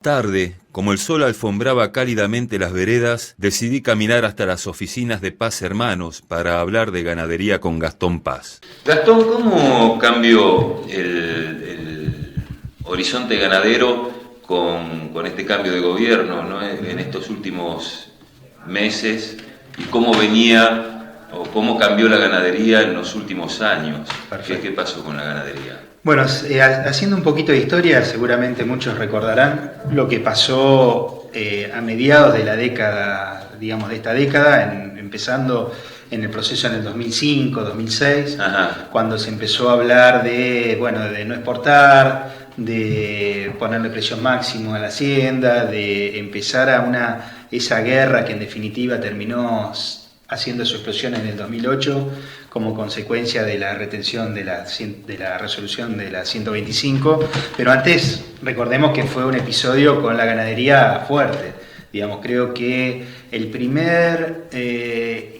Tarde, como el sol alfombraba cálidamente las veredas, decidí caminar hasta las oficinas de Paz Hermanos para hablar de ganadería con Gastón Paz. Gastón, ¿cómo cambió el horizonte ganadero con este cambio de gobierno, ¿no?, en estos últimos meses? ¿Y cómo venía o cómo cambió la ganadería en los últimos años? ¿Qué pasó con la ganadería? Bueno, haciendo un poquito de historia, seguramente muchos recordarán lo que pasó a mediados de la década, digamos, de esta década, empezando en el proceso en el 2005, 2006, cuando se empezó a hablar de no exportar, de ponerle precio máximo a la hacienda, de empezar esa guerra que en definitiva terminó haciendo su explosión en el 2008 como consecuencia de la retención de la resolución de la 125, pero antes recordemos que fue un episodio con la ganadería fuerte. Digamos, creo que el primer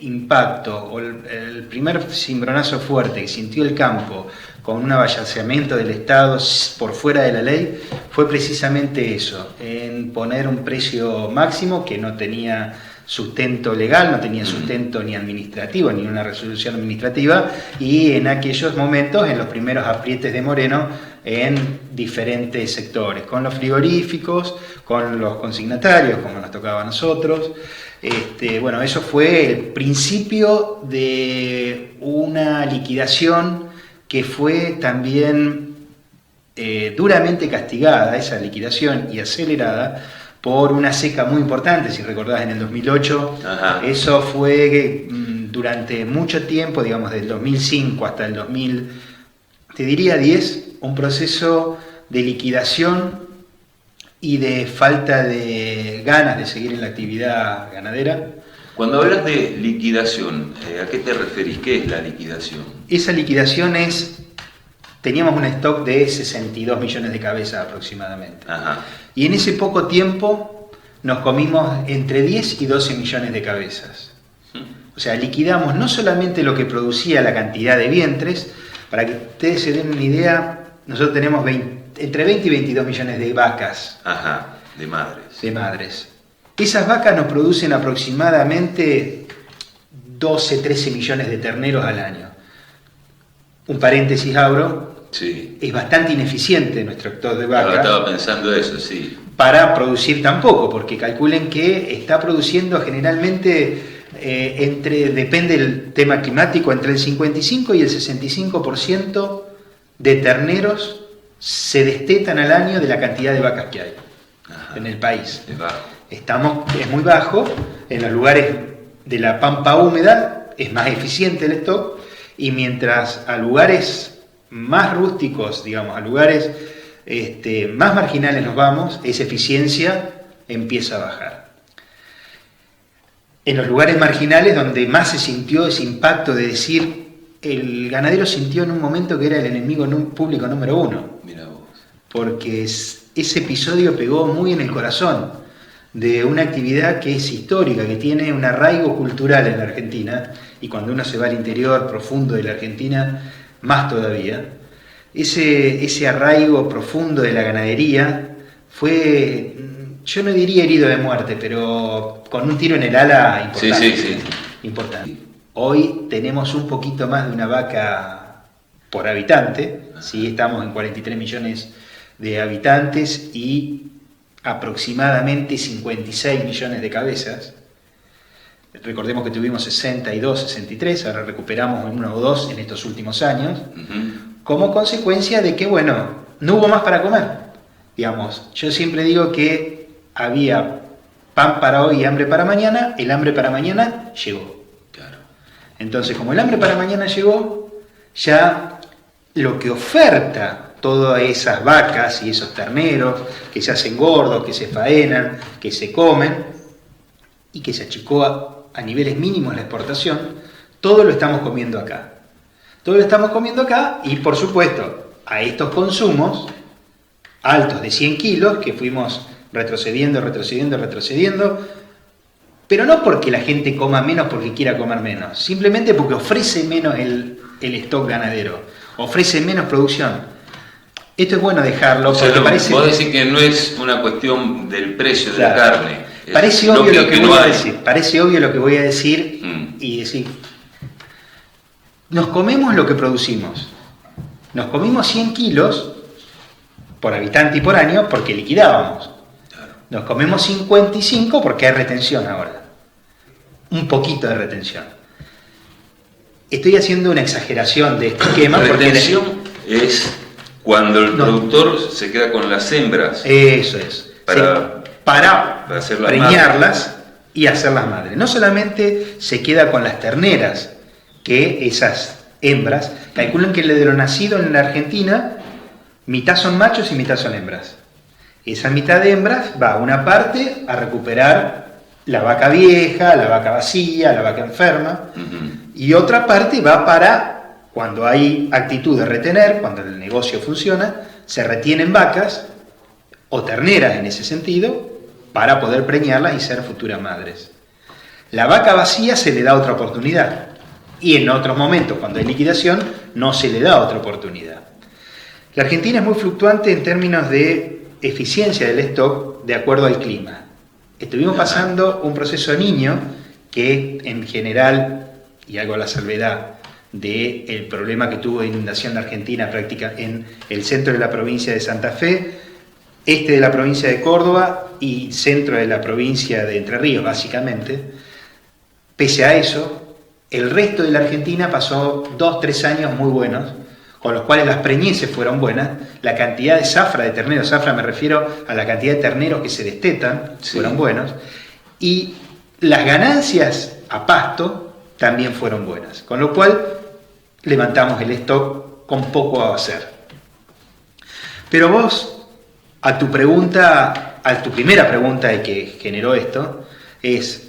impacto o el primer cimbronazo fuerte que sintió el campo con un avasalamiento del Estado por fuera de la ley fue precisamente eso, en poner un precio máximo que no tenía sustento legal, no tenía sustento ni administrativo, ni una resolución administrativa, y en aquellos momentos, en los primeros aprietes de Moreno, en diferentes sectores, con los frigoríficos, con los consignatarios, como nos tocaba a nosotros. Eso fue el principio de una liquidación que fue también duramente castigada, esa liquidación, y acelerada por una seca muy importante. Si recordás, en el 2008, eso fue durante mucho tiempo, digamos, del 2005 hasta el 2010, un proceso de liquidación y de falta de ganas de seguir en la actividad ganadera. Cuando hablas de liquidación, ¿a qué te referís? ¿Qué es la liquidación? Esa liquidación teníamos un stock de 62 millones de cabezas aproximadamente. Y en ese poco tiempo nos comimos entre 10 y 12 millones de cabezas. O sea, liquidamos no solamente lo que producía la cantidad de vientres. Para que ustedes se den una idea, nosotros tenemos entre 20 y 22 millones de vacas. De madres. De madres. Esas vacas nos producen aproximadamente 12, 13 millones de terneros al año. Un paréntesis abro. Sí. Es bastante ineficiente nuestro stock de vaca. Estaba pensando eso, sí. Para producir tan poco, porque calculen que está produciendo generalmente depende del tema climático, entre el 55 y el 65% de terneros se destetan al año de la cantidad de vacas que hay en el país. Es bajo. Es muy bajo. En los lugares de la pampa húmeda es más eficiente el stock, y mientras a lugares más rústicos, digamos, a lugares más marginales nos vamos, esa eficiencia empieza a bajar. En los lugares marginales donde más se sintió ese impacto de decir, el ganadero sintió en un momento que era el enemigo público número uno. Mira vos. Porque ese episodio pegó muy en el corazón de una actividad que es histórica, que tiene un arraigo cultural en la Argentina, y cuando uno se va al interior profundo de la Argentina, más todavía. Ese arraigo profundo de la ganadería fue, yo no diría herido de muerte, pero con un tiro en el ala importante. Sí. Importante. Hoy tenemos un poquito más de una vaca por habitante, ¿sí? Estamos en 43 millones de habitantes y aproximadamente 56 millones de cabezas. Recordemos que tuvimos 62, 63, ahora recuperamos uno o dos en estos últimos años, como consecuencia de que, no hubo más para comer. Digamos, yo siempre digo que había pan para hoy y hambre para mañana. El hambre para mañana llegó. Claro. Entonces, como el hambre para mañana llegó, ya lo que oferta todas esas vacas y esos terneros que se hacen gordos, que se faenan, que se comen y que se achicó a niveles mínimos la exportación, todo lo estamos comiendo acá. Todo lo estamos comiendo acá, y por supuesto a estos consumos altos de 100 kilos que fuimos retrocediendo, pero no porque la gente coma menos porque quiera comer menos, simplemente porque ofrece menos el stock ganadero, ofrece menos producción. Esto es bueno dejarlo, o sea, porque parece... Vos decís que no es una cuestión del precio de la carne. Parece obvio lo que voy a decir. Parece obvio lo que voy a decir y decir... Nos comemos lo que producimos. Nos comimos 100 kilos por habitante y por año porque liquidábamos. Nos comemos 55 porque hay retención ahora. Un poquito de retención. Estoy haciendo una exageración de este esquema. Retención es cuando el productor se queda con las hembras. Eso es. Para preñarlas y hacerlas madres. No solamente se queda con las terneras, que esas hembras, calculan que de lo nacido en la Argentina, mitad son machos y mitad son hembras. Esa mitad de hembras va una parte a recuperar la vaca vieja, la vaca vacía, la vaca enferma, y otra parte va para, cuando hay actitud de retener, cuando el negocio funciona, se retienen vacas o terneras en ese sentido, para poder preñarlas y ser futuras madres. La vaca vacía se le da otra oportunidad, y en otros momentos, cuando hay liquidación, no se le da otra oportunidad. La Argentina es muy fluctuante en términos de eficiencia del stock de acuerdo al clima. Estuvimos pasando un proceso niño que en general, y hago la salvedad del problema que tuvo de inundación la Argentina práctica en el centro de la provincia de Santa Fe, este de la provincia de Córdoba y centro de la provincia de Entre Ríos, básicamente. Pese a eso, el resto de la Argentina pasó 2-3 años muy buenos, con los cuales las preñeces fueron buenas, la cantidad de zafra de terneros, zafra me refiero a la cantidad de terneros que se destetan, fueron buenos, y las ganancias a pasto también fueron buenas, con lo cual levantamos el stock con poco a hacer. Pero vos, a tu primera pregunta de que generó esto, es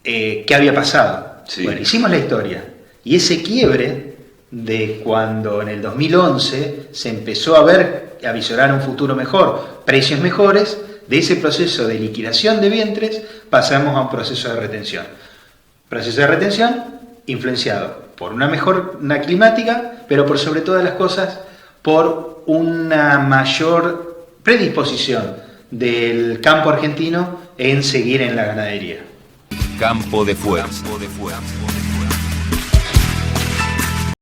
¿qué había pasado? Sí. Bueno, hicimos la historia, y ese quiebre de cuando en el 2011 se empezó a ver, a visorar un futuro mejor, precios mejores, de ese proceso de liquidación de vientres pasamos a un proceso de retención. Proceso de retención influenciado por una mejor climática, pero por sobre todas las cosas por una mayor predisposición del campo argentino en seguir en la ganadería. Campo de Fuerza.